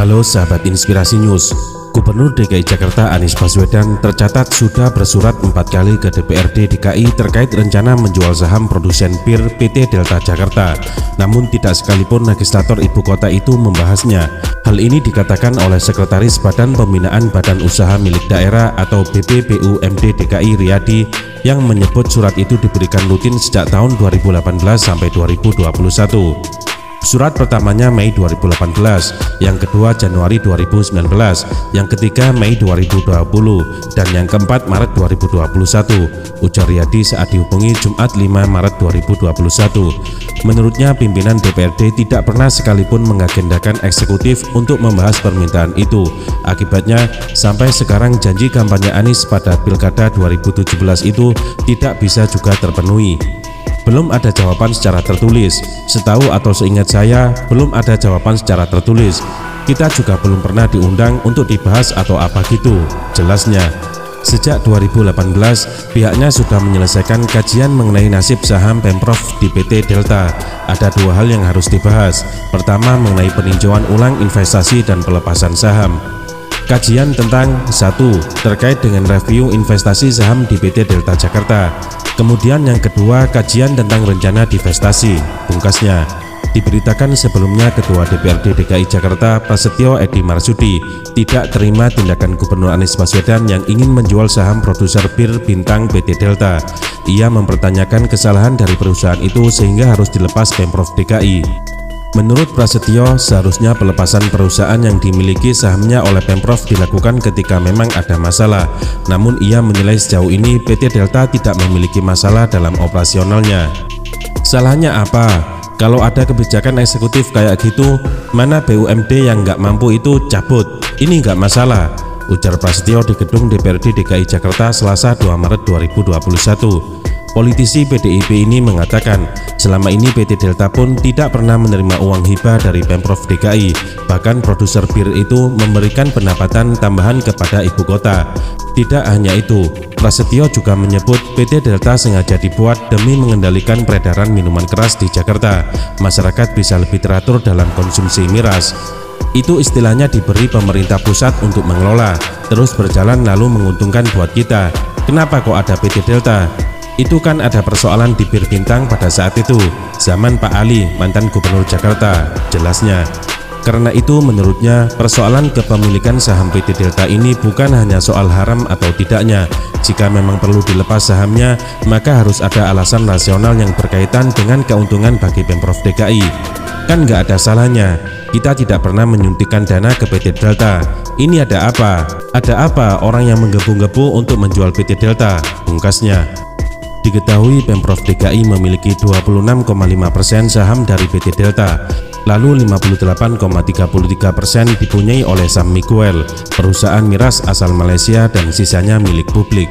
Halo sahabat Inspirasi News. Gubernur DKI Jakarta Anies Baswedan tercatat sudah bersurat 4 kali ke DPRD DKI terkait rencana menjual saham produsen bir PT Delta Jakarta. Namun tidak sekalipun legislator ibu kota itu membahasnya. Hal ini dikatakan oleh Sekretaris Badan Pembinaan Badan Usaha Milik Daerah atau BPBUMD DKI Riyadi yang menyebut surat itu diberikan rutin sejak tahun 2018 sampai 2021. Surat pertamanya Mei 2018, yang kedua Januari 2019, yang ketiga Mei 2020, dan yang keempat Maret 2021, ujar Riyadi saat dihubungi Jumat 5 Maret 2021. Menurutnya pimpinan DPRD tidak pernah sekalipun mengagendakan eksekutif untuk membahas permintaan itu. Akibatnya sampai sekarang janji kampanye Anies pada Pilkada 2017 itu tidak bisa juga terpenuhi. Belum ada jawaban secara tertulis. Setahu atau seingat saya, belum ada jawaban secara tertulis. Kita juga belum pernah diundang untuk dibahas atau apa gitu, jelasnya. Sejak 2018, pihaknya sudah menyelesaikan kajian mengenai nasib saham Pemprov di PT Delta. Ada dua hal yang harus dibahas. Pertama, mengenai peninjauan ulang investasi dan pelepasan saham. Kajian tentang 1. Terkait dengan review investasi saham di PT Delta Jakarta. Kemudian yang kedua, kajian tentang rencana divestasi, pungkasnya. Diberitakan sebelumnya Ketua DPRD DKI Jakarta Prasetyo Edy Marsudi tidak terima tindakan Gubernur Anies Baswedan yang ingin menjual saham produser bir bintang PT Delta. Ia mempertanyakan kesalahan dari perusahaan itu sehingga harus dilepas Pemprov DKI. Menurut Prasetyo, seharusnya pelepasan perusahaan yang dimiliki sahamnya oleh Pemprov dilakukan ketika memang ada masalah. Namun ia menilai sejauh ini PT Delta tidak memiliki masalah dalam operasionalnya. Salahnya apa? Kalau ada kebijakan eksekutif kayak gitu, mana BUMD yang nggak mampu itu cabut. Ini nggak masalah, ujar Prasetyo di gedung DPRD DKI Jakarta Selasa 2 Maret 2021. Politisi PDIP ini mengatakan selama ini PT Delta pun tidak pernah menerima uang hibah dari Pemprov DKI. Bahkan produser bir itu memberikan pendapatan tambahan kepada ibu kota. Tidak hanya itu, Prasetyo juga menyebut PT Delta sengaja dibuat demi mengendalikan peredaran minuman keras di Jakarta. Masyarakat bisa lebih teratur dalam konsumsi miras. Itu istilahnya diberi pemerintah pusat untuk mengelola, terus berjalan lalu menguntungkan buat kita. Kenapa kok ada PT Delta? Itu kan ada persoalan di bir bintang pada saat itu, zaman Pak Ali, mantan Gubernur Jakarta, jelasnya. Karena itu menurutnya persoalan kepemilikan saham PT Delta ini bukan hanya soal haram atau tidaknya. Jika memang perlu dilepas sahamnya, maka harus ada alasan rasional yang berkaitan dengan keuntungan bagi Pemprov DKI. Kan nggak ada salahnya, kita tidak pernah menyuntikkan dana ke PT Delta. Ini ada apa? Ada apa orang yang menggebu-gebu untuk menjual PT Delta, pungkasnya. Diketahui Pemprov DKI memiliki 26,5% saham dari PT Delta, lalu 58,33% dipunyai oleh Sam Miguel, perusahaan miras asal Malaysia, dan sisanya milik publik.